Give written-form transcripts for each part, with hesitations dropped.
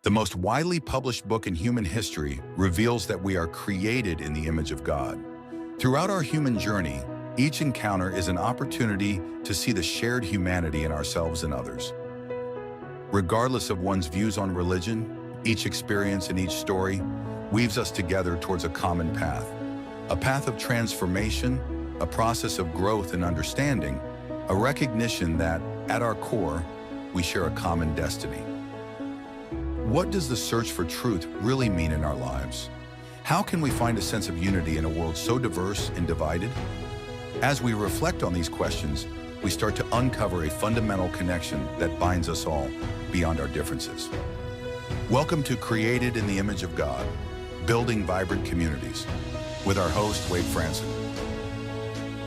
The most widely published book in human history reveals that we are created in the image of God. Throughout our human journey, each encounter is an opportunity to see the shared humanity in ourselves and others. Regardless of one's views on religion, each experience and each story weaves us together towards a common path. A path of transformation, a process of growth and understanding, a recognition that, at our core, we share a common destiny. What does the search for truth really mean in our lives? How can we find a sense of unity in a world so diverse and divided? As we reflect on these questions, we start to uncover a fundamental connection that binds us all beyond our differences. Welcome to Created in the Image of God, Building Vibrant Communities, with our host, Wade Franson.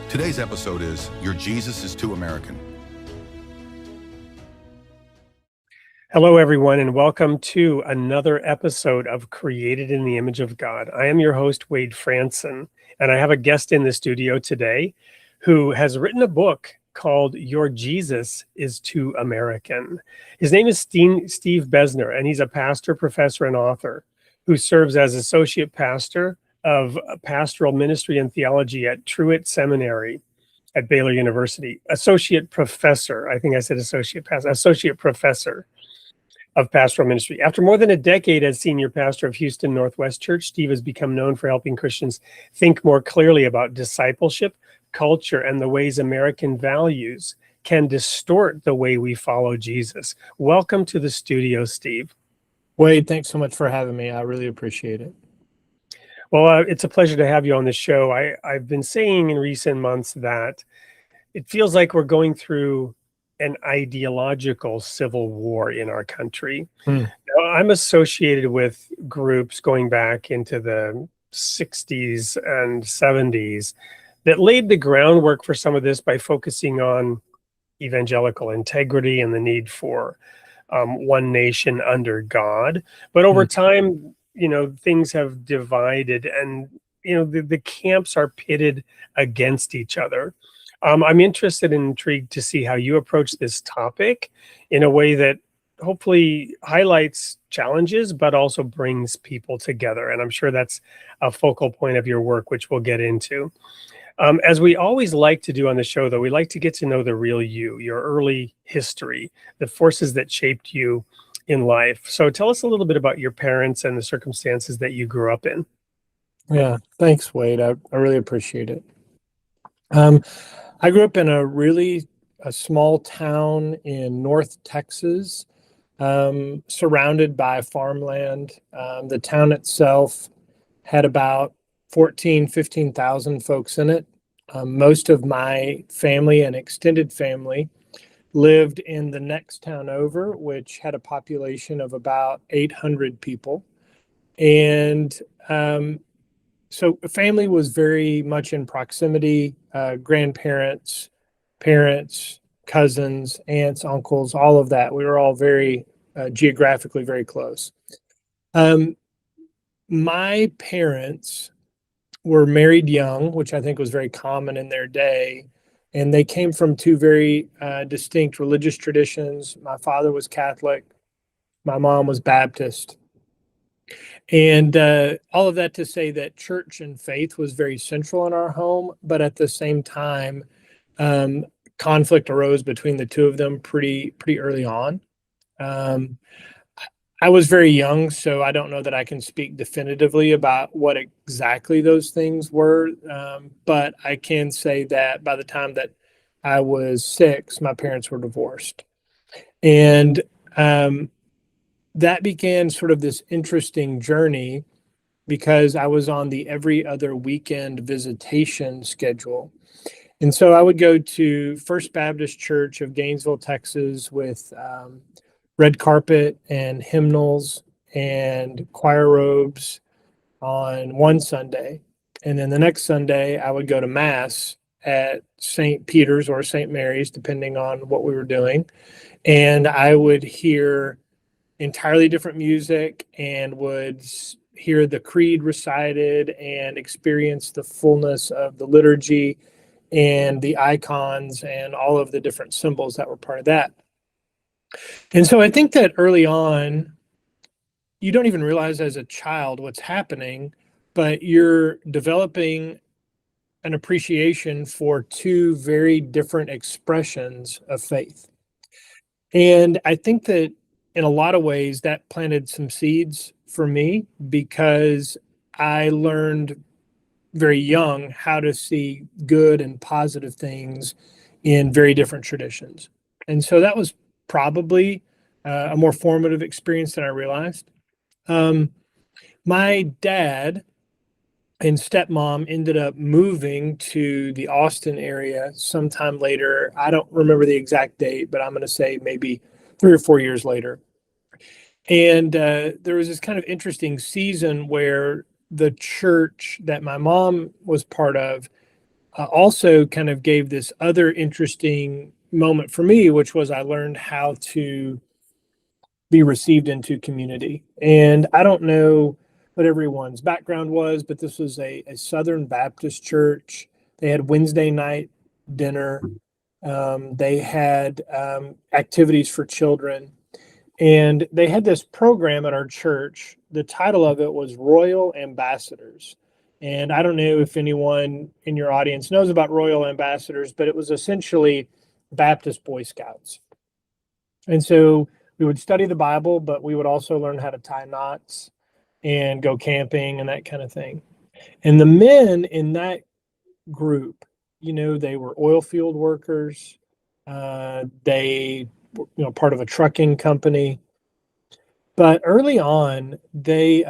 Today's episode is Your Jesus is Too American. Hello, everyone, and welcome to another episode of Created in the Image of God. I am your host, Wade Franson, and I have a guest in the studio today who has written a book called Your Jesus is Too American. His name is Steve Bezner, and he's a pastor, professor, and author who serves as associate pastor of pastoral ministry and theology at Truett Seminary at Baylor University. Associate professor, I think I said associate pastor, associate professor of pastoral ministry. After more than a decade as senior pastor of Houston Northwest Church, Steve has become known for helping Christians think more clearly about discipleship, culture, and the ways American values can distort the way we follow Jesus. Welcome to the studio, Steve. Wade, thanks so much for having me. I really appreciate it. Well, it's a pleasure to have you on the show. I've been saying in recent months that it feels like we're going through an ideological civil war in our country. Now, I'm associated with groups going back into the 60s and 70s that laid the groundwork for some of this by focusing on evangelical integrity and the need for one nation under God. But over time, things have divided and, the camps are pitted against each other. I'm interested and intrigued to see how you approach this topic in a way that hopefully highlights challenges, but also brings people together. And I'm sure that's a focal point of your work, which we'll get into. As we always like to do on the show, though, we like to get to know the real you, your early history, the forces that shaped you in life. So tell us a little bit about your parents and the circumstances that you grew up in. Yeah, thanks, Wade. I really appreciate it. I grew up in a small town in North Texas, surrounded by farmland. The town itself had about 15,000 folks in it. Most of my family and extended family lived in the next town over, which had a population of about 800 people. And so family was very much in proximity, grandparents, parents, cousins, aunts, uncles, all of that. We were all very geographically very close. My parents were married young, which I think was very common in their day. And they came from two very distinct religious traditions. My father was Catholic. My mom was Baptist. And all of that to say that church and faith was very central in our home, but at the same time, conflict arose between the two of them pretty early on. I was very young, so I don't know that I can speak definitively about what exactly those things were, but I can say that by the time that I was 6, my parents were divorced. And that began sort of this interesting journey because I was on the every other weekend visitation schedule. And so I would go to First Baptist Church of Gainesville, Texas with red carpet and hymnals and choir robes on one Sunday. And then the next Sunday, I would go to Mass at St. Peter's or St. Mary's, depending on what we were doing. And I would hear entirely different music and would hear the creed recited and experience the fullness of the liturgy and the icons and all of the different symbols that were part of that. And so I think that early on, you don't even realize as a child what's happening, but you're developing an appreciation for two very different expressions of faith. And I think that in a lot of ways that planted some seeds for me, because I learned very young how to see good and positive things in very different traditions. And so that was probably a more formative experience than I realized. My dad and stepmom ended up moving to the Austin area sometime later. I don't remember the exact date, but I'm going to say maybe 3 or 4 years later. And there was this kind of interesting season where the church that my mom was part of also kind of gave this other interesting moment for me, which was I learned how to be received into community. And I don't know what everyone's background was, but this was a Southern Baptist church. They had Wednesday night dinner. They had activities for children. And they had this program at our church. The title of it was Royal Ambassadors. And I don't know if anyone in your audience knows about Royal Ambassadors, but it was essentially Baptist Boy Scouts. And so we would study the Bible, but we would also learn how to tie knots and go camping and that kind of thing. And the men in that group, they were oil field workers. They were, part of a trucking company. But early on, they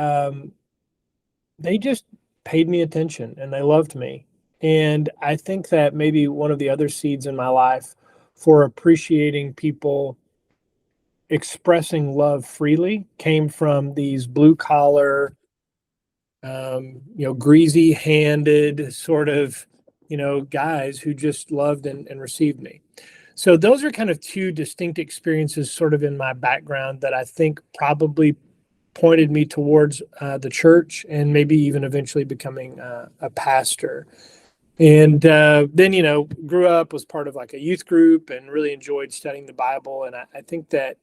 just paid me attention and they loved me. And I think that maybe one of the other seeds in my life for appreciating people expressing love freely came from these blue collar, greasy handed sort of, guys who just loved and received me. So those are kind of two distinct experiences sort of in my background that I think probably pointed me towards the church and maybe even eventually becoming a pastor. And then, grew up, was part of like a youth group and really enjoyed studying the Bible. And I think that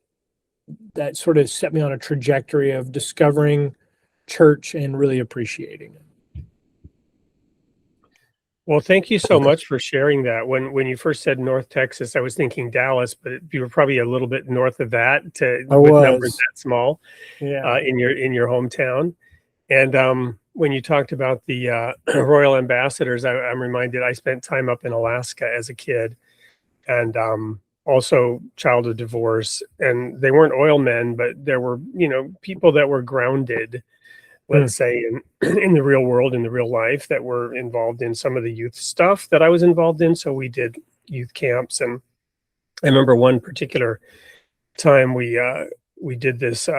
sort of set me on a trajectory of discovering church and really appreciating it. Well, thank you so much for sharing that. When you first said North Texas, I was thinking Dallas, but you were probably a little bit north of that with numbers that small in your hometown. And when you talked about the Royal Ambassadors, I'm reminded I spent time up in Alaska as a kid, and also child of divorce. And they weren't oil men, but there were people that were grounded, let's say, in the real world, in the real life, that were involved in some of the youth stuff that I was involved in. So we did youth camps, and I remember one particular time we did this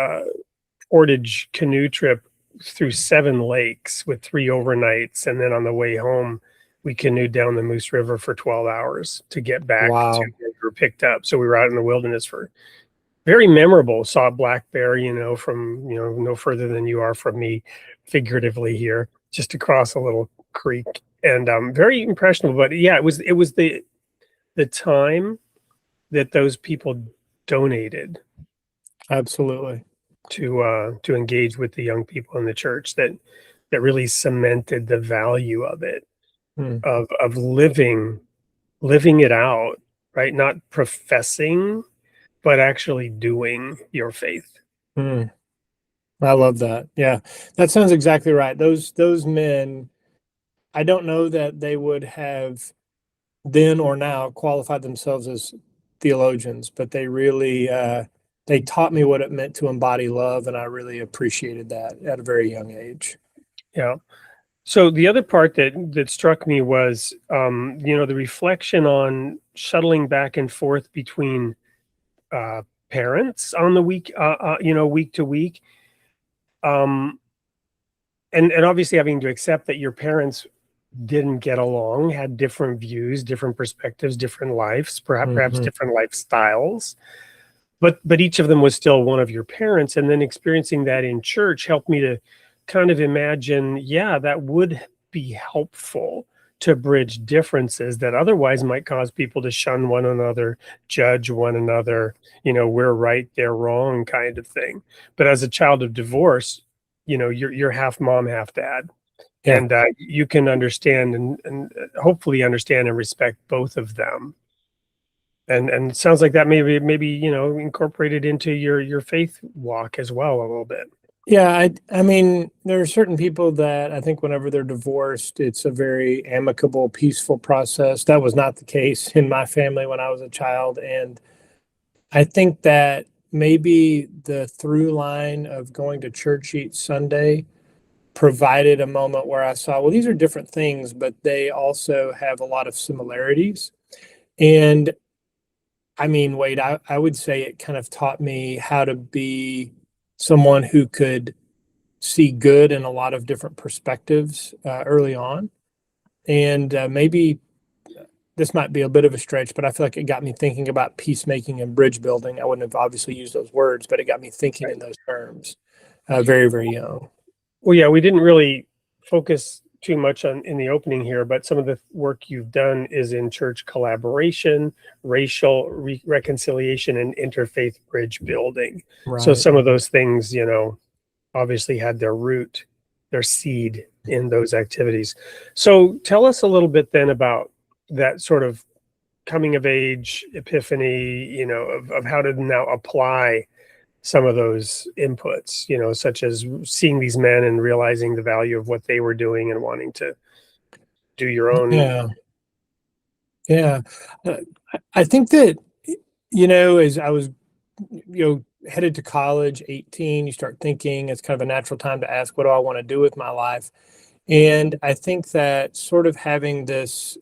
portage canoe trip through 7 lakes with 3 overnights, and then on the way home we canoed down the Moose River for 12 hours to get back to where we were picked up. So we were out in the wilderness for very memorable. Saw a black bear, from no further than you are from me, figuratively here, just across a little creek, and very impressionable. But yeah, it was the time that those people donated, absolutely, to engage with the young people in the church that really cemented the value of it, of living it out, right? Not professing, but actually doing your faith. I love that. Yeah, that sounds exactly right. Those men, I don't know that they would have then or now qualified themselves as theologians, but they really they taught me what it meant to embody love, and I really appreciated that at a very young age. Yeah. So the other part that struck me was the reflection on shuttling back and forth between parents on the week, week to week, and obviously having to accept that your parents didn't get along, had different views, different perspectives, different lives, perhaps different lifestyles, but each of them was still one of your parents. And then experiencing that in church helped me to kind of imagine, that would be helpful to bridge differences that otherwise might cause people to shun one another, judge one another, we're right, they're wrong kind of thing. But as a child of divorce, you're half mom, half dad. Yeah. And you can understand and hopefully understand and respect both of them. And it sounds like that maybe incorporated into your faith walk as well a little bit. Yeah, I mean, there are certain people that I think whenever they're divorced, it's a very amicable, peaceful process. That was not the case in my family when I was a child. And I think that maybe the through line of going to church each Sunday provided a moment where I saw, well, these are different things, but they also have a lot of similarities. And I mean, Wade, I would say it kind of taught me how to be someone who could see good in a lot of different perspectives early on. And maybe this might be a bit of a stretch, but I feel like it got me thinking about peacemaking and bridge building. I wouldn't have obviously used those words, but it got me thinking in those terms very, very young. Well, yeah, we didn't really focus too much on in the opening here, but some of the work you've done is in church collaboration, racial reconciliation, and interfaith bridge building. Right. So some of those things, obviously had their root, their seed in those activities. So tell us a little bit then about that sort of coming of age epiphany, of how to now apply some of those inputs, such as seeing these men and realizing the value of what they were doing and wanting to do your own. Yeah. I think that, as I was, headed to college, 18, you start thinking it's kind of a natural time to ask, what do I want to do with my life? And I think that sort of having this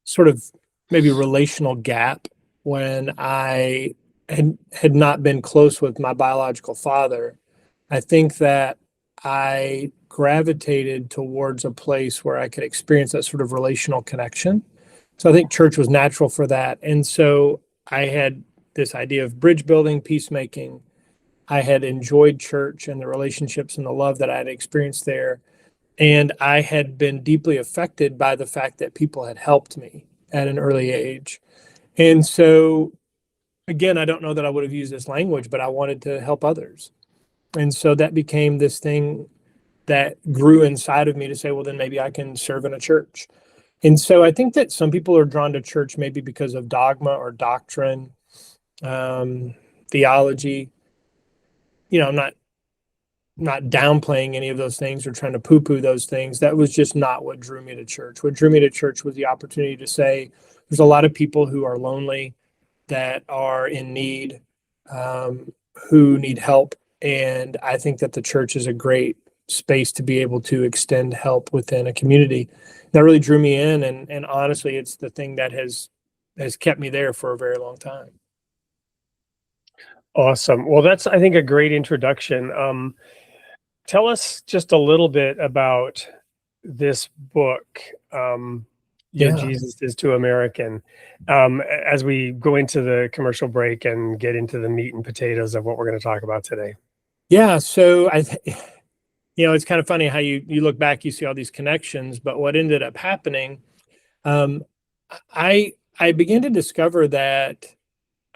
sort of maybe relational gap when I had not been close with my biological father, I think that I gravitated towards a place where I could experience that sort of relational connection. So I think church was natural for that. And so I had this idea of bridge building, peacemaking. I had enjoyed church and the relationships and the love that I had experienced there. And I had been deeply affected by the fact that people had helped me at an early age. And so, again, I don't know that I would have used this language, but I wanted to help others. And so that became this thing that grew inside of me to say, well, then maybe I can serve in a church. And so I think that some people are drawn to church maybe because of dogma or doctrine, theology. I'm not downplaying any of those things or trying to poo-poo those things. That was just not what drew me to church. What drew me to church was the opportunity to say, there's a lot of people who are lonely, that are in need, who need help. And I think that the church is a great space to be able to extend help within a community. That really drew me in. And honestly, it's the thing that has kept me there for a very long time. Awesome. Well, that's, I think, a great introduction. Tell us just a little bit about this book, Jesus is Too American, as we go into the commercial break and get into the meat and potatoes of what we're going to talk about today. Yeah. So it's kind of funny how you look back, you see all these connections, but what ended up happening, I began to discover that,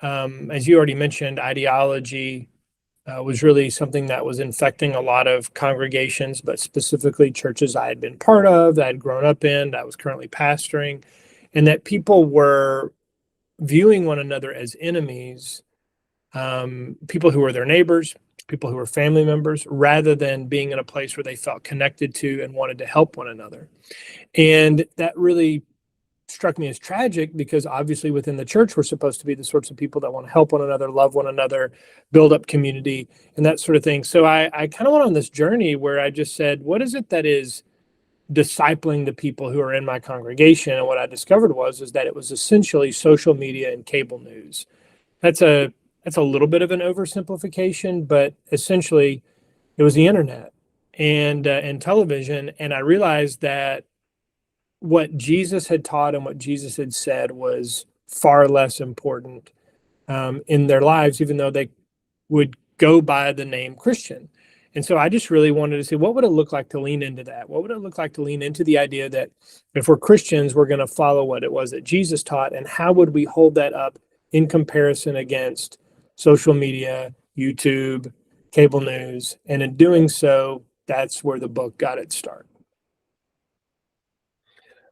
as you already mentioned, ideology was really something that was infecting a lot of congregations, but specifically churches I had been part of, that I had grown up in, that I was currently pastoring, and that people were viewing one another as enemies, people who were their neighbors, people who were family members, rather than being in a place where they felt connected to and wanted to help one another. And that really struck me as tragic, because obviously within the church, we're supposed to be the sorts of people that want to help one another, love one another, build up community, and that sort of thing. So I kind of went on this journey where I just said, what is it that is discipling the people who are in my congregation? And what I discovered is that it was essentially social media and cable news. That's a little bit of an oversimplification, but essentially it was the internet and television. And I realized that what Jesus had taught and what Jesus had said was far less important in their lives, even though they would go by the name Christian. And so I just really wanted to see, what would it look like to lean into that? What would it look like to lean into the idea that if we're Christians, we're going to follow what it was that Jesus taught, and how would we hold that up in comparison against social media, YouTube, cable news? And in doing so, that's where the book got its start.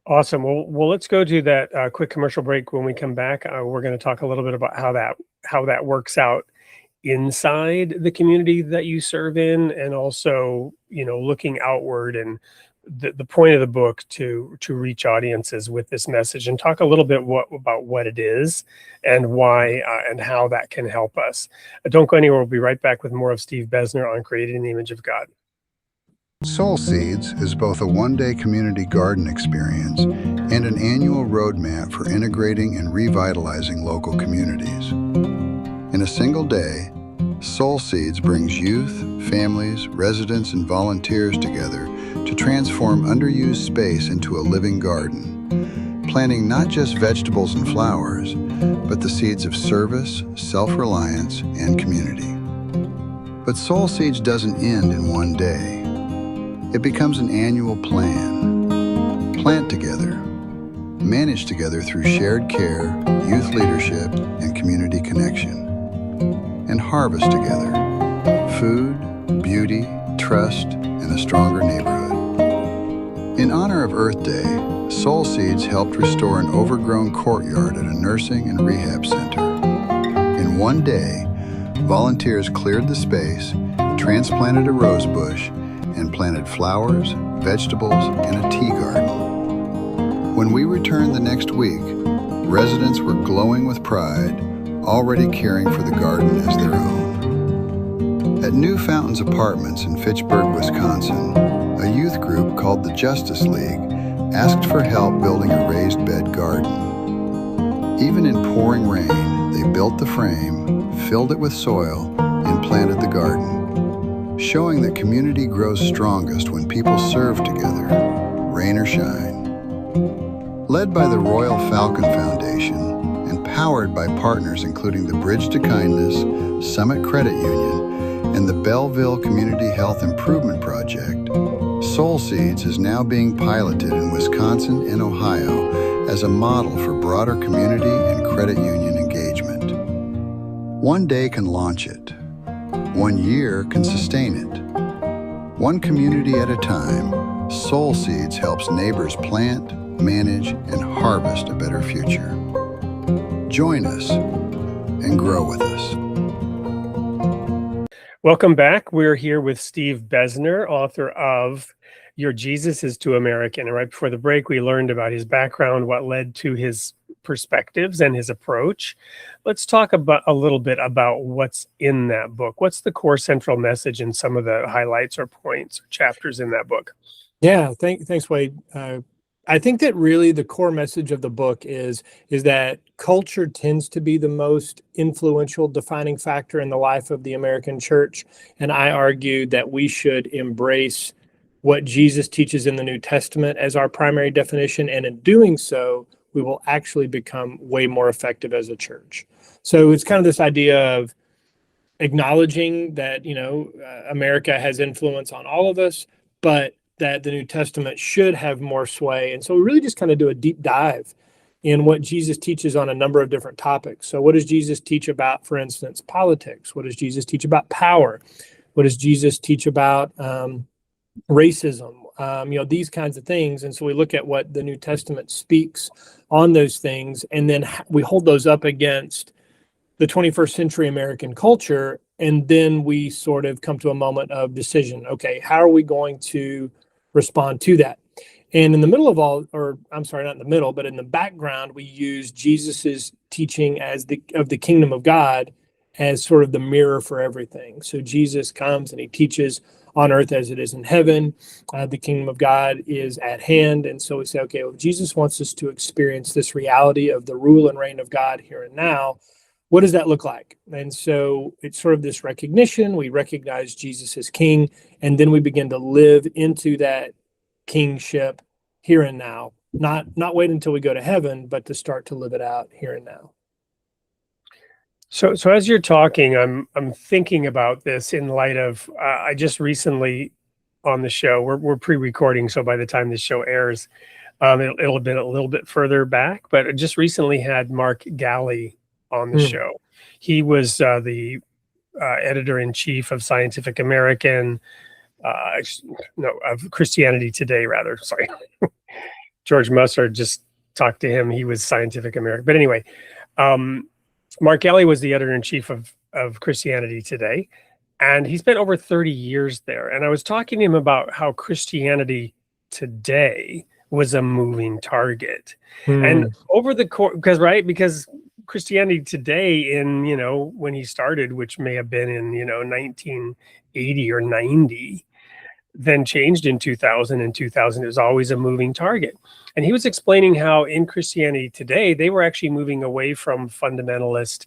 Awesome. Well, let's go to that quick commercial break. When we come back, we're going to talk a little bit about how that works out inside the community that you serve in, and also, looking outward, and the point of the book to reach audiences with this message, and talk a little bit about what it is and why and how that can help us. Don't go anywhere. We'll be right back with more of Steve Bezner on Created in the Image of God. Soul Seeds is both a one-day community garden experience and an annual roadmap for integrating and revitalizing local communities. In a single day, Soul Seeds brings youth, families, residents, and volunteers together to transform underused space into a living garden, planting not just vegetables and flowers, but the seeds of service, self-reliance, and community. But Soul Seeds doesn't end in one day. It becomes an annual plan. Plant together, manage together through shared care, youth leadership, and community connection. And harvest together food, beauty, trust, and a stronger neighborhood. In honor of Earth Day, Soul Seeds helped restore an overgrown courtyard at a nursing and rehab center. In one day, volunteers cleared the space, transplanted a rose bush, and planted flowers, vegetables, and a tea garden. When we returned the next week, residents were glowing with pride, already caring for the garden as their own. At New Fountains Apartments in Fitchburg, Wisconsin, a youth group called the Justice League asked for help building a raised bed garden. Even in pouring rain, they built the frame, filled it with soil, and planted the garden, showing that community grows strongest when people serve together, rain or shine. Led by the Royal Falcon Foundation, and powered by partners including the Bridge to Kindness, Summit Credit Union, and the Belleville Community Health Improvement Project, Soul Seeds is now being piloted in Wisconsin and Ohio as a model for broader community and credit union engagement. One day can launch it. 1 year can sustain it. One community at a time, Soul Seeds helps neighbors plant, manage, and harvest a better future. Join us and grow with us. Welcome back. We're here with Steve Bezner, author of Your Jesus is Too American. And right before the break, we learned about his background, what led to his perspectives and his approach. Let's talk about a little bit about what's in that book. What's the core central message and some of the highlights or points or chapters in that book? Yeah, thanks, Wade. I think that really the core message of the book is that culture tends to be the most influential defining factor in the life of the American church. And I argue that we should embrace what Jesus teaches in the New Testament as our primary definition. And in doing so, we will actually become way more effective as a church. So it's kind of this idea of acknowledging that, America has influence on all of us, but that the New Testament should have more sway. And so we really just kind of do a deep dive in what Jesus teaches on a number of different topics. So what does Jesus teach about, for instance, politics? What does Jesus teach about power? What does Jesus teach about racism? These kinds of things. And so we look at what the New Testament speaks on those things, and then we hold those up against the 21st century American culture, and then we sort of come to a moment of decision. Okay, how are we going to respond to that? And in the middle of not in the middle, but in the background, we use Jesus's teaching of the kingdom of God as sort of the mirror for everything. So Jesus comes and he teaches on earth as it is in heaven. The kingdom of God is at hand. And so we say, okay, well, Jesus wants us to experience this reality of the rule and reign of God here and now. What does that look like? And so it's sort of this recognition. We recognize Jesus as king, and then we begin to live into that kingship here and now. Not wait until we go to heaven, but to start to live it out here and now. So as you're talking, I'm thinking about this in light of I just recently on the show, we're pre-recording, so by the time this show airs, it'll have been a little bit further back, but I just recently had Mark Galley on the show. He was the editor-in-chief of Scientific American, of Christianity Today, rather. Sorry. George Musser just talked to him. He was Scientific American. But anyway, Mark Galley was the editor-in-chief of Christianity Today, and he spent over 30 years there. And I was talking to him about how Christianity Today was a moving target. And over the course, because Christianity Today in, when he started, which may have been in, 1980 or 90, then changed in 2000, and 2000 is always a moving target. And he was explaining how in Christianity Today, they were actually moving away from fundamentalist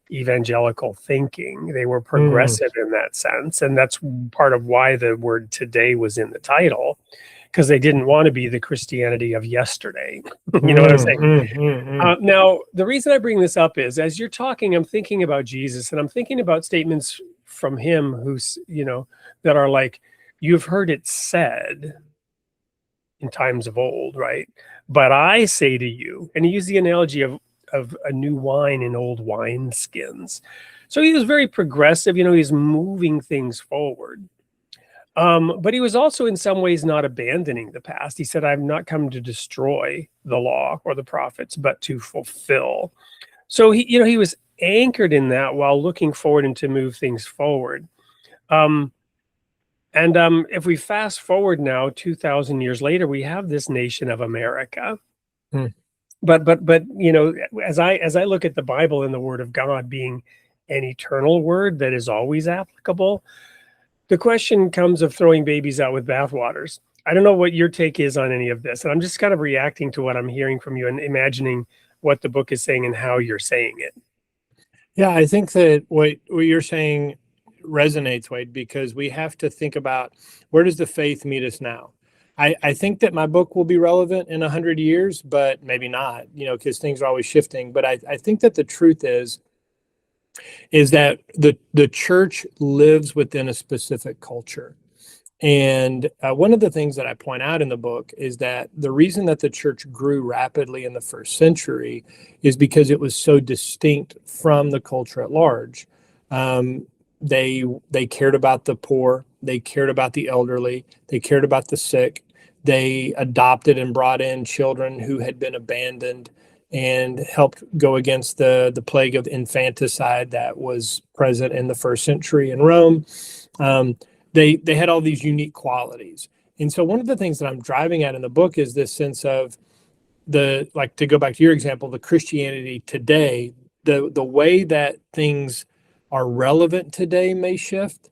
evangelical thinking. They were progressive in that sense. And that's part of why the word today was in the title, because they didn't want to be the Christianity of yesterday. You know what I'm saying? Now, the reason I bring this up is, as you're talking, I'm thinking about Jesus, and I'm thinking about statements from him who's, that are like, you've heard it said in times of old, right? But I say to you, and he used the analogy of a new wine in old wineskins. So he was very progressive, he's moving things forward. But he was also in some ways not abandoning the past. He said, I've not come to destroy the law or the prophets, but to fulfill. So he was anchored in that while looking forward and to move things forward. And if we fast forward now, 2,000 years later, we have this nation of America. But as I look at the Bible and the Word of God being an eternal word that is always applicable, the question comes of throwing babies out with bathwaters. I don't know what your take is on any of this, and I'm just kind of reacting to what I'm hearing from you and imagining what the book is saying and how you're saying it. Yeah, I think that what you're saying resonates, Wade, because we have to think about, where does the faith meet us now? I think that my book will be relevant in 100 years, but maybe not, because things are always shifting. But I think that the truth is that the church lives within a specific culture. And one of the things that I point out in the book is that the reason that the church grew rapidly in the first century is because it was so distinct from the culture at large. They cared about the poor, they cared about the elderly, they cared about the sick. They adopted and brought in children who had been abandoned and helped go against the plague of infanticide that was present in the first century in Rome. They had all these unique qualities. And so one of the things that I'm driving at in the book is this sense of to go back to your example, the Christianity Today, the way that things are relevant today may shift,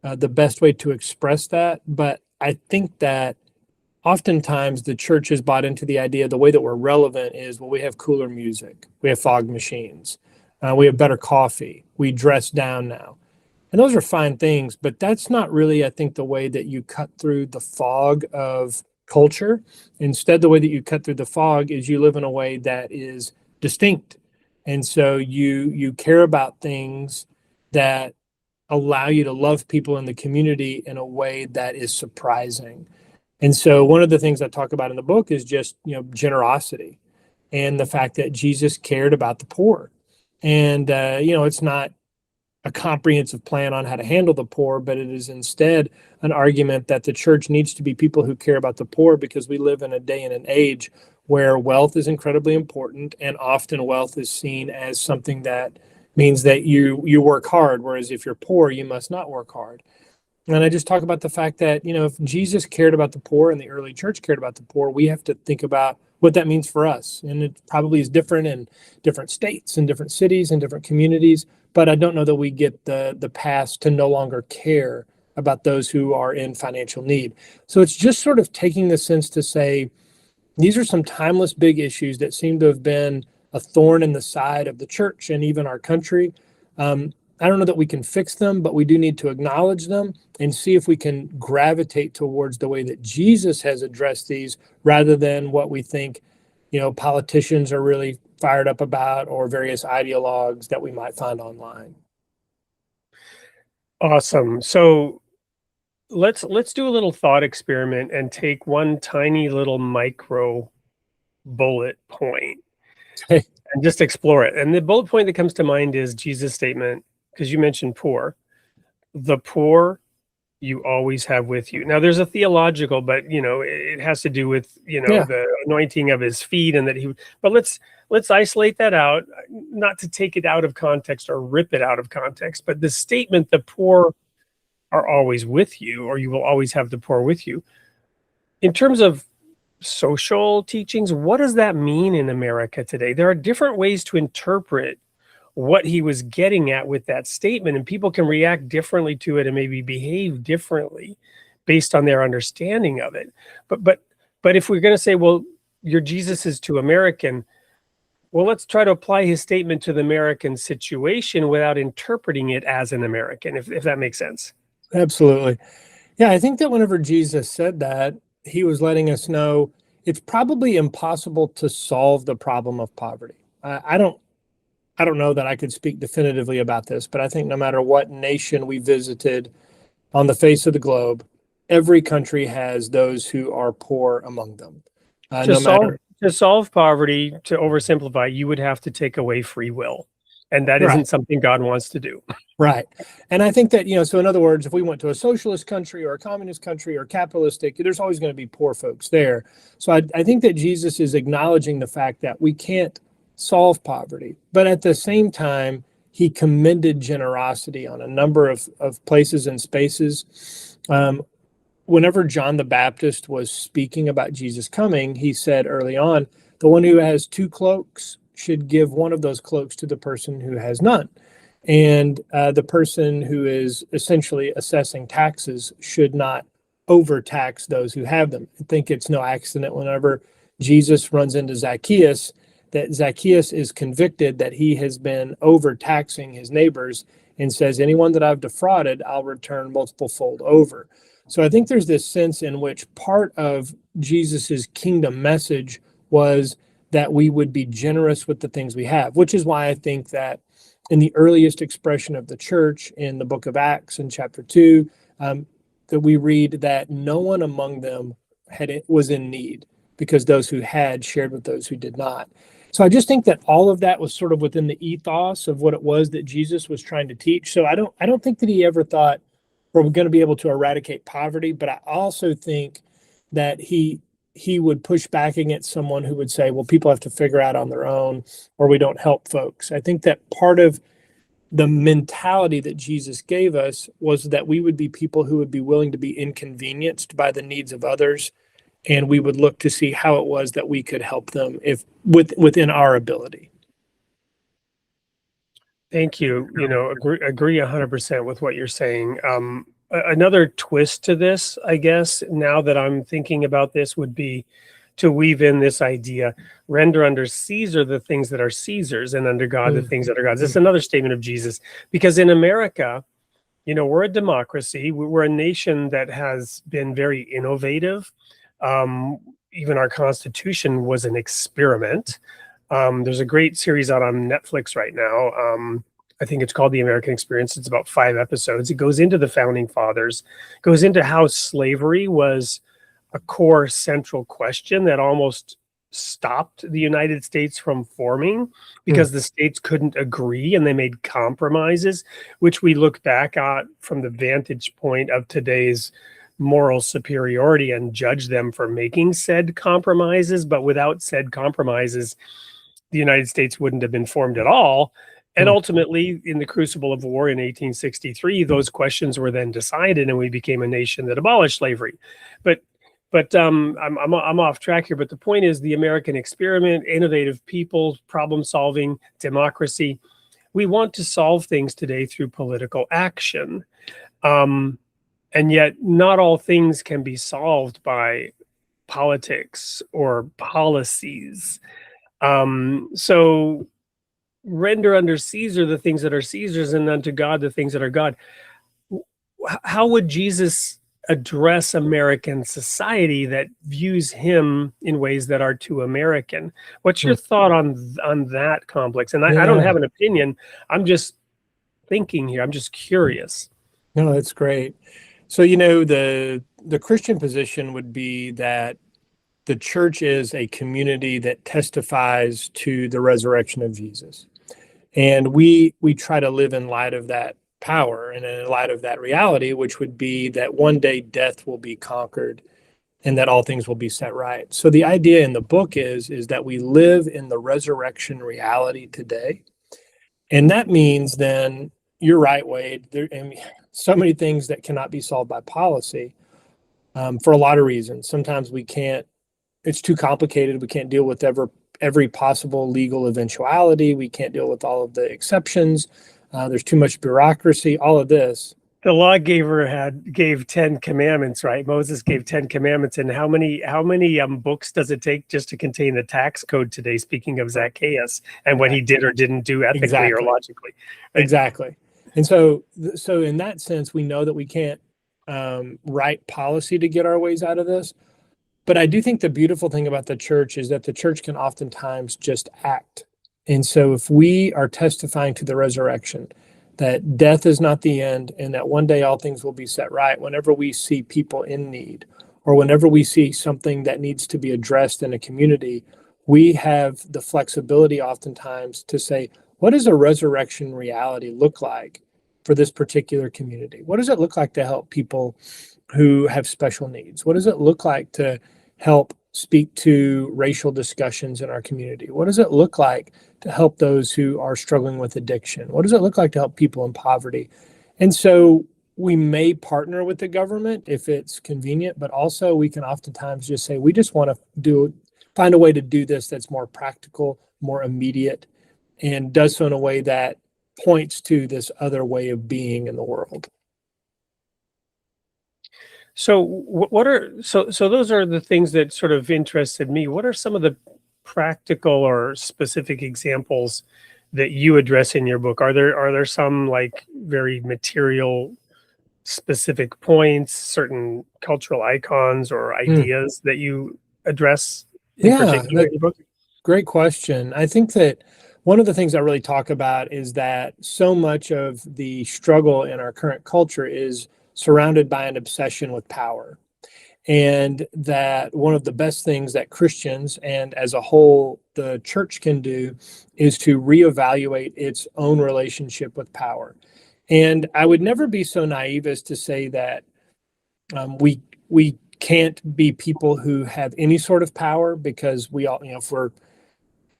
the best way to express that. But I think that oftentimes the church has bought into the idea the way that we're relevant is, well, we have cooler music, we have fog machines, we have better coffee, we dress down now. And those are fine things, but that's not really, I think, the way that you cut through the fog of culture. Instead, the way that you cut through the fog is you live in a way that is distinct. And so you care about things that allow you to love people in the community in a way that is surprising. And so one of the things I talk about in the book is just, generosity and the fact that Jesus cared about the poor. And, it's not a comprehensive plan on how to handle the poor, but it is instead an argument that the church needs to be people who care about the poor, because we live in a day and an age where wealth is incredibly important, and often wealth is seen as something that means that you work hard, whereas if you're poor, you must not work hard. And I just talk about the fact that, if Jesus cared about the poor and the early church cared about the poor, we have to think about what that means for us. And it probably is different in different states and different cities and different communities, but I don't know that we get the past to no longer care about those who are in financial need. So it's just sort of taking the sense to say, these are some timeless big issues that seem to have been a thorn in the side of the church and even our country. I don't know that we can fix them, but we do need to acknowledge them and see if we can gravitate towards the way that Jesus has addressed these, rather than what we think, politicians are really fired up about, or various ideologues that we might find online. Awesome. So let's do a little thought experiment and take one tiny little micro bullet point Okay. and just explore it. And the bullet point that comes to mind is Jesus' statement, because you mentioned poor. The poor you always have with you. Now there's a theological, but it has to do with Yeah. the anointing of his feet, and that he. But let's isolate that out, not to take it out of context or rip it out of context, but the statement, the poor are always with you, or you will always have the poor with you. In terms of social teachings, what does that mean in America today? There are different ways to interpret what he was getting at with that statement, and people can react differently to it and maybe behave differently based on their understanding of it. But if we're going to say, well, your Jesus is too American, well, let's try to apply his statement to the American situation without interpreting it as an American, if that makes sense. Absolutely. Yeah, I think that whenever Jesus said that, he was letting us know it's probably impossible to solve the problem of poverty. I don't know that I could speak definitively about this, but I think no matter what nation we visited on the face of the globe, every country has those who are poor among them. To solve poverty, to oversimplify, you would have to take away free will. And that isn't something God wants to do. Right. And I think that, so in other words, if we went to a socialist country or a communist country or capitalistic, there's always going to be poor folks there. So I think that Jesus is acknowledging the fact that we can't solve poverty, but at the same time, he commended generosity on a number of places and spaces. Whenever John the Baptist was speaking about Jesus coming, he said early on, the one who has 2 cloaks should give one of those cloaks to the person who has none. And the person who is essentially assessing taxes should not overtax those who have them. I think it's no accident whenever Jesus runs into Zacchaeus, that Zacchaeus is convicted that he has been overtaxing his neighbors and says, anyone that I've defrauded, I'll return multiple fold over. So I think there's this sense in which part of Jesus's kingdom message was that we would be generous with the things we have, which is why I think that in the earliest expression of the church in the book of Acts in chapter 2, that we read that no one among them was in need, because those who had shared with those who did not. So I just think that all of that was sort of within the ethos of what it was that Jesus was trying to teach. So I don't think that he ever thought we're going to be able to eradicate poverty, but I also think that he would push back against someone who would say, well, people have to figure out on their own, or we don't help folks. I think that part of the mentality that Jesus gave us was that we would be people who would be willing to be inconvenienced by the needs of others, and we would look to see how it was that we could help them within our ability. Thank you. Agree 100% with what you're saying. Another twist to this, I guess, now that I'm thinking about this, would be to weave in this idea: render under Caesar the things that are Caesar's, and under God the things that are God's. This is another statement of Jesus, because in America, we're a democracy. We're a nation that has been very innovative. Even our Constitution was an experiment. There's a great series out on Netflix right now. I think it's called The American Experience. It's about 5 episodes. It goes into the founding fathers, goes into how slavery was a core central question that almost stopped the United States from forming, because the states couldn't agree and they made compromises, which we look back at from the vantage point of today's moral superiority and judge them for making said compromises. But without said compromises, the United States wouldn't have been formed at all. And ultimately, in the crucible of war in 1863, those questions were then decided, and we became a nation that abolished slavery. But I'm off track here. But the point is, the American experiment, innovative people, problem solving, democracy. We want to solve things today through political action, and yet not all things can be solved by politics or policies. So render under Caesar the things that are Caesar's, and unto God the things that are God. How would Jesus address American society that views him in ways that are too American. What's your thought on that complex? And I don't have an opinion. I'm just thinking here. I'm just curious. No, that's great. So, the Christian position would be that the church is a community that testifies to the resurrection of Jesus. And we try to live in light of that power and in light of that reality, which would be that one day death will be conquered and that all things will be set right. So the idea in the book is that we live in the resurrection reality today. And that means then, you're right, Wade, there are so many things that cannot be solved by policy for a lot of reasons. Sometimes we can't, it's too complicated. We can't deal with every possible legal eventuality. We can't deal with all of the exceptions. There's too much bureaucracy, all of this. The lawgiver gave 10 commandments, right? Moses gave 10 commandments. And how many books does it take just to contain the tax code today? Speaking of Zacchaeus and what he did or didn't do ethically or logically. Right? Exactly. And so in that sense, we know that we can't write policy to get our ways out of this. But I do think the beautiful thing about the church is that the church can oftentimes just act. And so if we are testifying to the resurrection, that death is not the end, and that one day all things will be set right, whenever we see people in need, or whenever we see something that needs to be addressed in a community, we have the flexibility oftentimes to say, what does a resurrection reality look like for this particular community? What does it look like to help people who have special needs? What does it look like to help speak to racial discussions in our community? What does it look like to help those who are struggling with addiction? What does it look like to help people in poverty? And so we may partner with the government if it's convenient, but also we can oftentimes just say, we just want to find a way to do this that's more practical, more immediate, and does so in a way that points to this other way of being in the world. So so those are the things that sort of interested me. What are some of the practical or specific examples that you address in your book? Are there some like very material specific points, certain cultural icons or ideas that you address in particular in your book? Great question. I think that one of the things I really talk about is that so much of the struggle in our current culture is surrounded by an obsession with power. And that one of the best things that Christians and as a whole the church can do is to reevaluate its own relationship with power. And I would never be so naive as to say that we can't be people who have any sort of power, because we all, if we're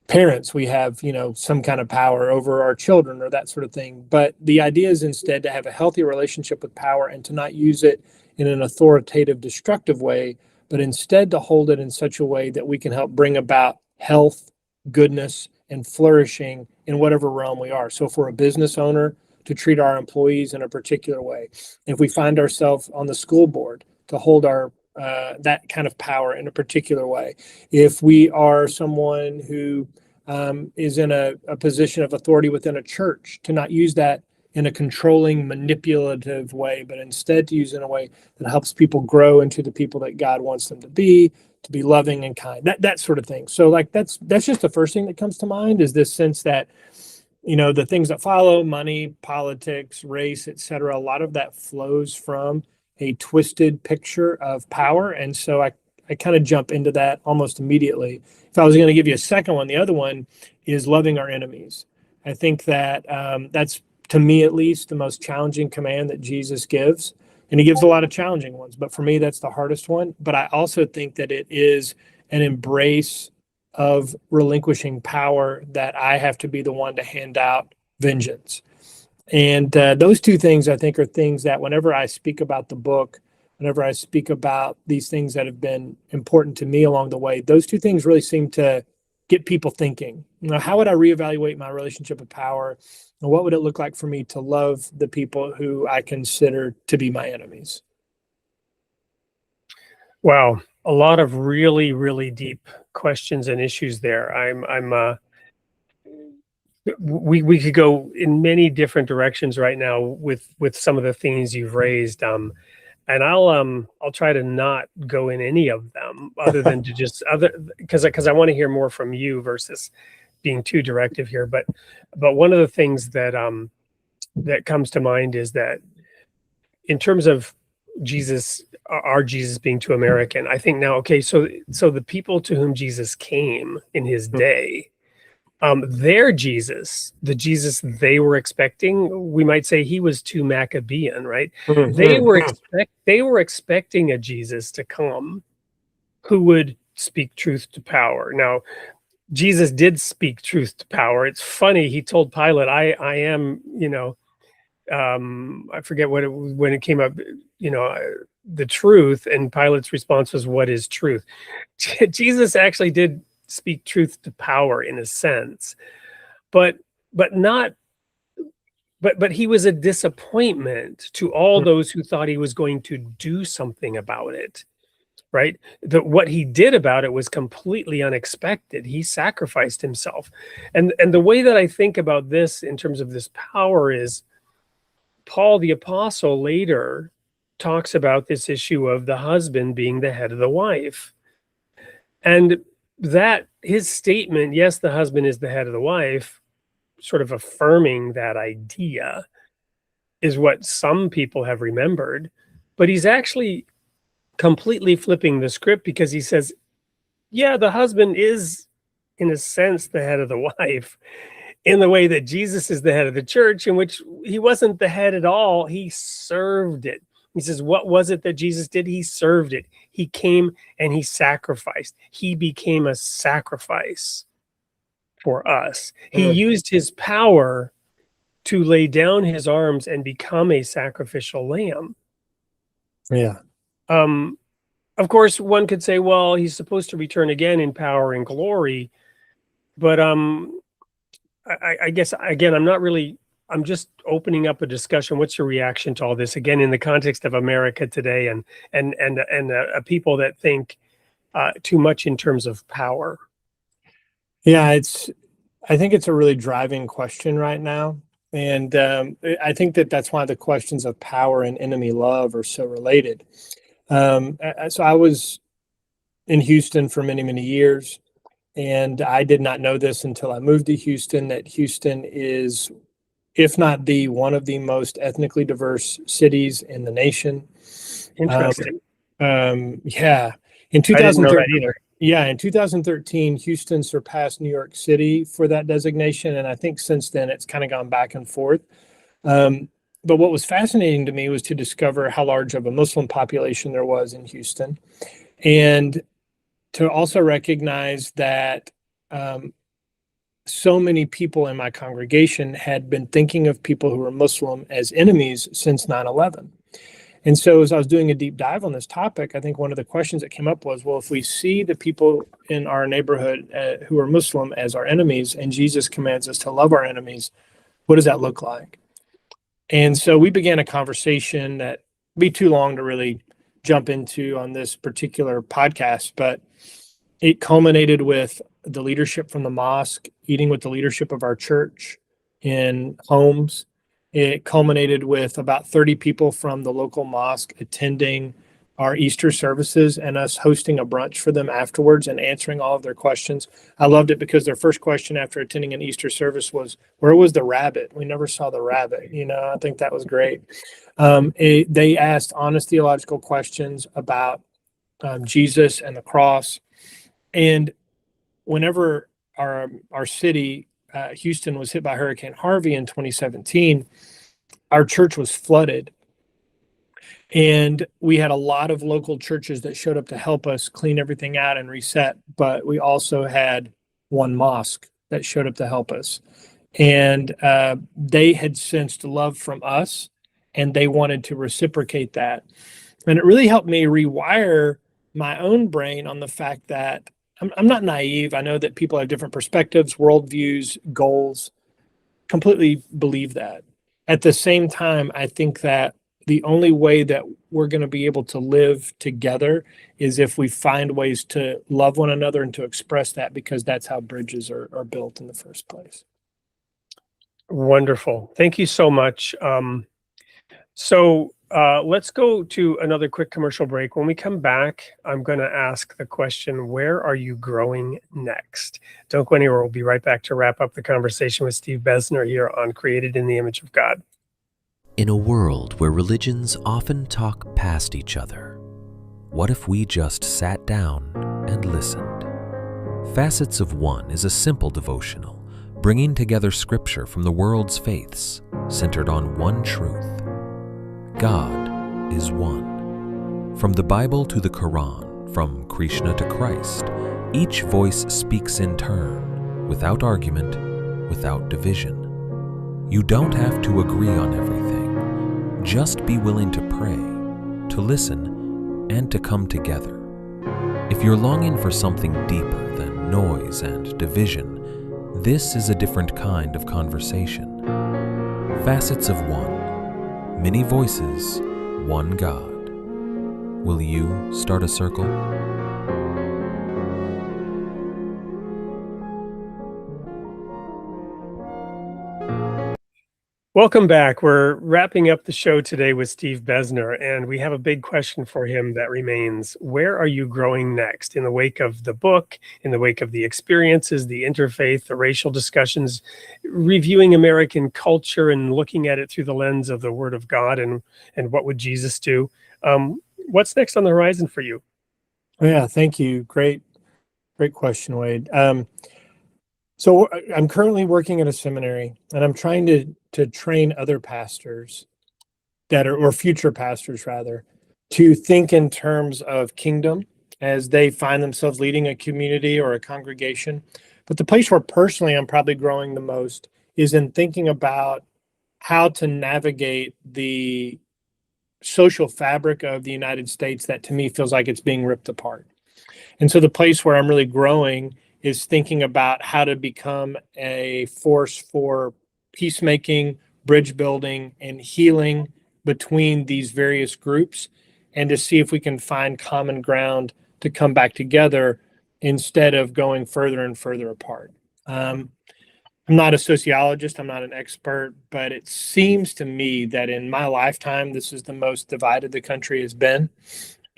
parents, we have, some kind of power over our children or that sort of thing. But the idea is instead to have a healthy relationship with power and to not use it in an authoritative, destructive way, but instead to hold it in such a way that we can help bring about health, goodness, and flourishing in whatever realm we are. So if we're a business owner, to treat our employees in a particular way. If we find ourselves on the school board, to hold our that kind of power in a particular way. If we are someone who is in a position of authority within a church, to not use that in a controlling, manipulative way, but instead to use it in a way that helps people grow into the people that God wants them to be loving and kind, that sort of thing. So like that's just the first thing that comes to mind, is this sense that, the things that follow, money, politics, race, etc., a lot of that flows from a twisted picture of power. And so I kind of jump into that almost immediately. If I was going to give you a second one, the other one is loving our enemies. I think that that's, to me at least, the most challenging command that Jesus gives. And he gives a lot of challenging ones, but for me, that's the hardest one. But I also think that it is an embrace of relinquishing power, that I have to be the one to hand out vengeance. And those two things, I think, are things that whenever I speak about the book, whenever I speak about these things that have been important to me along the way, those two things really seem to get people thinking. How would I reevaluate my relationship with power? And what would it look like for me to love the people who I consider to be my enemies? Wow, a lot of really, really deep questions and issues there. We could go in many different directions right now with some of the things you've raised. and I'll try to not go in any of them other than to just because I want to hear more from you versus being too directive here. But one of the things that that comes to mind is that in terms of Jesus, our Jesus being too American, I think now, okay, so the people to whom Jesus came in his day, their Jesus, the Jesus they were expecting, we might say he was too Maccabean, right? They were expecting a Jesus to come who would speak truth to power. Now, Jesus did speak truth to power. It's funny, he told Pilate, I am, I forget what when it came up, the truth, and Pilate's response was, what is truth? Jesus actually did speak truth to power in a sense, but he was a disappointment to all those who thought he was going to do something about it, right? What he did about it was completely unexpected. He sacrificed himself. And the way that I think about this in terms of this power is Paul the Apostle later talks about this issue of the husband being the head of the wife. And that his statement, yes, the husband is the head of the wife, sort of affirming that idea, is what some people have remembered. But he's actually completely flipping the script, because he says, yeah, the husband is, in a sense, the head of the wife, in the way that Jesus is the head of the church, in which he wasn't the head at all. He served it. He says, what was it that Jesus did? He served it. He came and he sacrificed. He became a sacrifice for us. He used his power to lay down his arms and become a sacrificial lamb. Yeah. Of course, one could say, well, he's supposed to return again in power and glory. But I guess, again, I'm just opening up a discussion. What's your reaction to all this, again, in the context of America today and a people that think too much in terms of power? Yeah, I think it's a really driving question right now. And I think that's why the questions of power and enemy love are so related. So I was in Houston for many, many years, and I did not know this until I moved to Houston, that Houston is, if not one of the most ethnically diverse cities in the nation. Interesting. Yeah. In I didn't know that either. Yeah, in 2013, Houston surpassed New York City for that designation, and I think since then it's kind of gone back and forth. But what was fascinating to me was to discover how large of a Muslim population there was in Houston, and to also recognize that so many people in my congregation had been thinking of people who were Muslim as enemies since 9/11. And so as I was doing a deep dive on this topic, I think one of the questions that came up was, well, if we see the people in our neighborhood who are Muslim as our enemies, and Jesus commands us to love our enemies, what does that look like? And so we began a conversation that would be too long to really jump into on this particular podcast, but it culminated with the leadership from the mosque eating with the leadership of our church in homes. It culminated with about 30 people from the local mosque attending our Easter services and us hosting a brunch for them afterwards and answering all of their questions. I loved it because their first question after attending an Easter service was, where was the rabbit? We never saw the rabbit. I think that was great. They asked honest theological questions about Jesus and the cross. And whenever our city, Houston, was hit by Hurricane Harvey in 2017, our church was flooded. And we had a lot of local churches that showed up to help us clean everything out and reset. But we also had one mosque that showed up to help us. And they had sensed love from us, and they wanted to reciprocate that. And it really helped me rewire my own brain on the fact that I'm not naive. I know that people have different perspectives, worldviews, goals. Completely believe that. At the same time, I think that the only way that we're going to be able to live together is if we find ways to love one another and to express that, because that's how bridges are built in the first place. Wonderful. Thank you so much. So let's go to another quick commercial break. When we come back, I'm going to ask the question, where are you growing next? Don't go anywhere. We'll be right back to wrap up the conversation with Steve Bezner here on Created in the Image of God. In a world where religions often talk past each other, what if we just sat down and listened? Facets of One is a simple devotional, bringing together scripture from the world's faiths, centered on one truth. God is one. From the Bible to the Quran, from Krishna to Christ, each voice speaks in turn, without argument, without division. You don't have to agree on everything. Just be willing to pray, to listen, and to come together. If you're longing for something deeper than noise and division, this is a different kind of conversation. Facets of One. Many voices, one God. Will you start a circle? Welcome back. We're wrapping up the show today with Steve Bezner, and we have a big question for him that remains. Where are you growing next? In the wake of the book, in the wake of the experiences, the interfaith, the racial discussions, reviewing American culture and looking at it through the lens of the Word of God and what would Jesus do? What's next on the horizon for you? Yeah, thank you. Great question, Wade. So I'm currently working at a seminary, and I'm trying to train other pastors or future pastors rather, to think in terms of kingdom as they find themselves leading a community or a congregation. But the place where personally I'm probably growing the most is in thinking about how to navigate the social fabric of the United States that to me feels like it's being ripped apart. And so the place where I'm really growing is thinking about how to become a force for peacemaking, bridge building, and healing between these various groups, and to see if we can find common ground to come back together instead of going further and further apart. I'm not a sociologist, I'm not an expert, but it seems to me that in my lifetime, this is the most divided the country has been.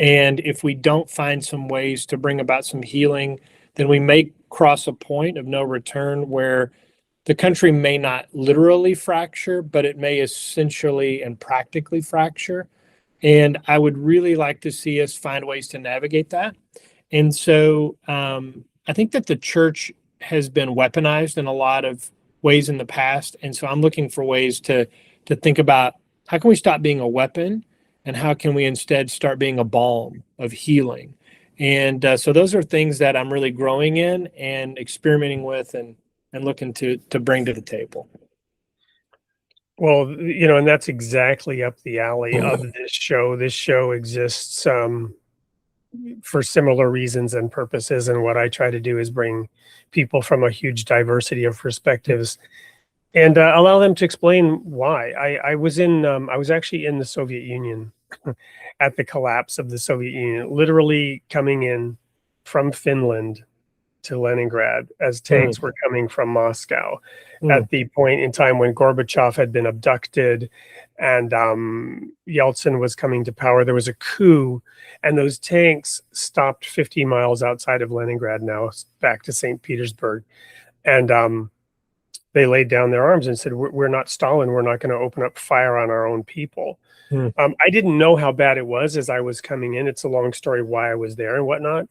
And if we don't find some ways to bring about some healing, then we may cross a point of no return where the country may not literally fracture, but it may essentially and practically fracture. And I would really like to see us find ways to navigate that. And so I think that the church has been weaponized in a lot of ways in the past. And so I'm looking for ways to think about how can we stop being a weapon and how can we instead start being a balm of healing. And so those are things that I'm really growing in and experimenting with and looking to bring to the table. Well, and that's exactly up the alley of this show. This show exists for similar reasons and purposes. And what I try to do is bring people from a huge diversity of perspectives and allow them to explain why. I was actually in the Soviet Union at the collapse of the Soviet Union, literally coming in from Finland to Leningrad as tanks were coming from Moscow at the point in time when Gorbachev had been abducted and Yeltsin was coming to power. There was a coup, and those tanks stopped 50 miles outside of Leningrad, now back to St. Petersburg. And they laid down their arms and said, we're not Stalin. We're not going to open up fire on our own people. I didn't know how bad it was as I was coming in. It's a long story why I was there and whatnot.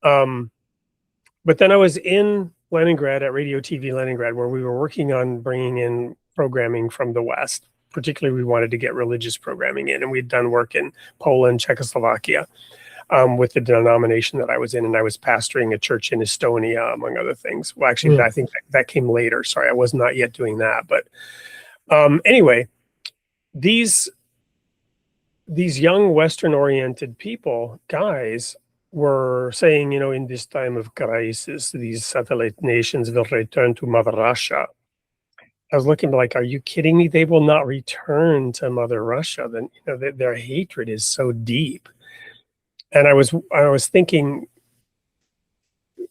But then I was in Leningrad at Radio TV Leningrad, where we were working on bringing in programming from the West. Particularly, we wanted to get religious programming in, and we'd done work in Poland, Czechoslovakia, with the denomination that I was in, and I was pastoring a church in Estonia, among other things. Well, actually, I think that came later. Sorry, I was not yet doing that. But anyway, these young Western-oriented people, guys, were saying, in this time of crisis, these satellite nations will return to Mother Russia. I was looking like, are you kidding me? They will not return to Mother Russia. Then their hatred is so deep. And I was thinking,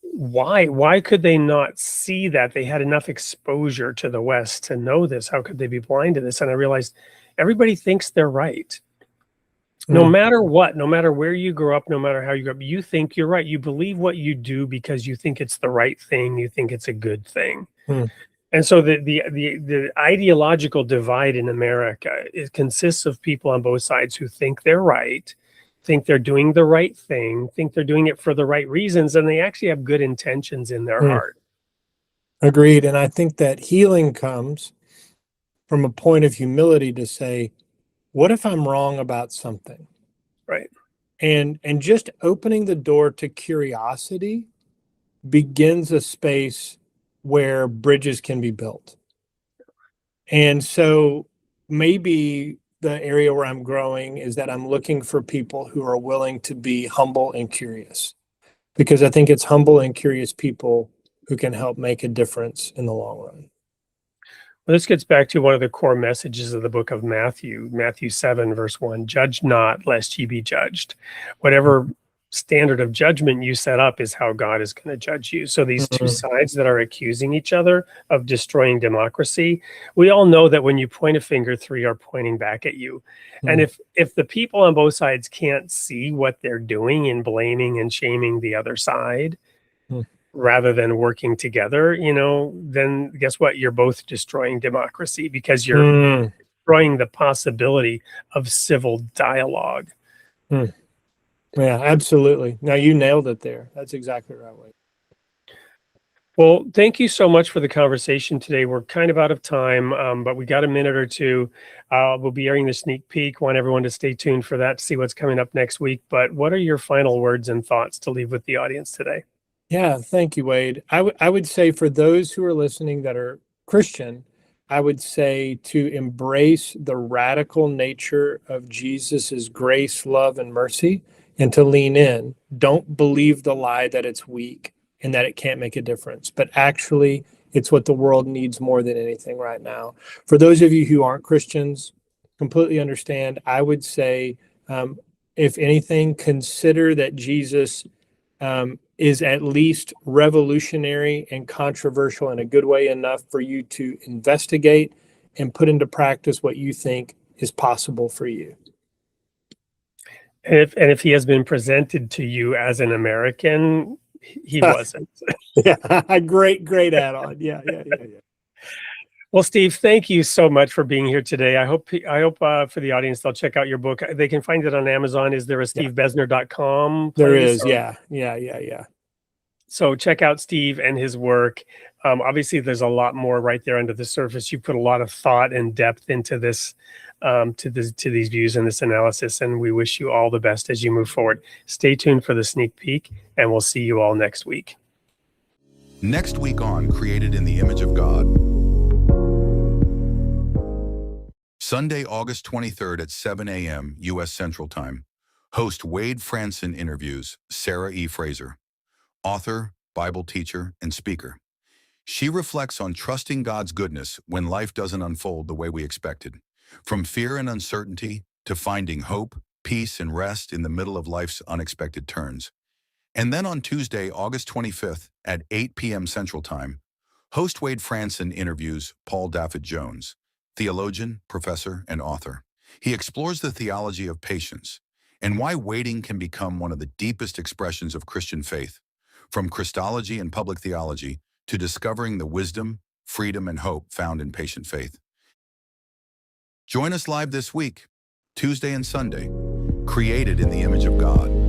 why could they not see that? They had enough exposure to the West to know this. How could they be blind to this? And I realized everybody thinks they're right. No matter what, no matter where you grow up, no matter how you grow up, you think you're right. You believe what you do because you think it's the right thing. You think it's a good thing. Mm. And so the ideological divide in America, it consists of people on both sides who think they're right, think they're doing the right thing, think they're doing it for the right reasons, and they actually have good intentions in their heart. Agreed. And I think that healing comes from a point of humility to say, what if I'm wrong about something? Right. And just opening the door to curiosity begins a space where bridges can be built. And so maybe the area where I'm growing is that I'm looking for people who are willing to be humble and curious, because I think it's humble and curious people who can help make a difference in the long run. Well, this gets back to one of the core messages of the book of Matthew, Matthew 7, verse 1, judge not, lest ye be judged. Whatever standard of judgment you set up is how God is going to judge you. So these two sides that are accusing each other of destroying democracy, we all know that when you point a finger, three are pointing back at you. And if the people on both sides can't see what they're doing in blaming and shaming the other side, rather than working together, then guess what? You're both destroying democracy because you're destroying the possibility of civil dialogue. Yeah, absolutely. Now you nailed it there. That's exactly right, Wade. Well, thank you so much for the conversation today. We're kind of out of time, but we got a minute or two. We'll be airing the sneak peek. Want everyone to stay tuned for that to see what's coming up next week. But what are your final words and thoughts to leave with the audience today? Yeah, thank you, Wade. I would say for those who are listening that are Christian, I would say to embrace the radical nature of Jesus's grace, love, and mercy, and to lean in. Don't believe the lie that it's weak and that it can't make a difference, but actually it's what the world needs more than anything right now. For those of you who aren't Christians, completely understand. I would say, if anything, consider that Jesus is at least revolutionary and controversial in a good way enough for you to investigate and put into practice what you think is possible for you. And if he has been presented to you as an American, he wasn't. Yeah, great add-on. Yeah. Well, Steve, thank you so much for being here today. I hope for the audience, they'll check out your book. They can find it on Amazon. Is there a stevebezner.com? There is. Yeah. So check out Steve and his work. Obviously, there's a lot more right there under the surface. You put a lot of thought and depth into this, to these views and this analysis, and we wish you all the best as you move forward. Stay tuned for the sneak peek, and we'll see you all next week. Next week on Created in the Image of God. Sunday, August 23rd at 7 a.m. U.S. Central Time. Host Wade Franson interviews Sarah E. Fraser, author, Bible teacher, and speaker. She reflects on trusting God's goodness when life doesn't unfold the way we expected. From fear and uncertainty to finding hope, peace, and rest in the middle of life's unexpected turns. And then on Tuesday, August 25th at 8 p.m. Central Time, host Wade Franson interviews Paul Dafford-Jones, theologian, professor, and author. He explores the theology of patience and why waiting can become one of the deepest expressions of Christian faith, from Christology and public theology to discovering the wisdom, freedom, and hope found in patient faith. Join us live this week, Tuesday and Sunday, Created in the Image of God.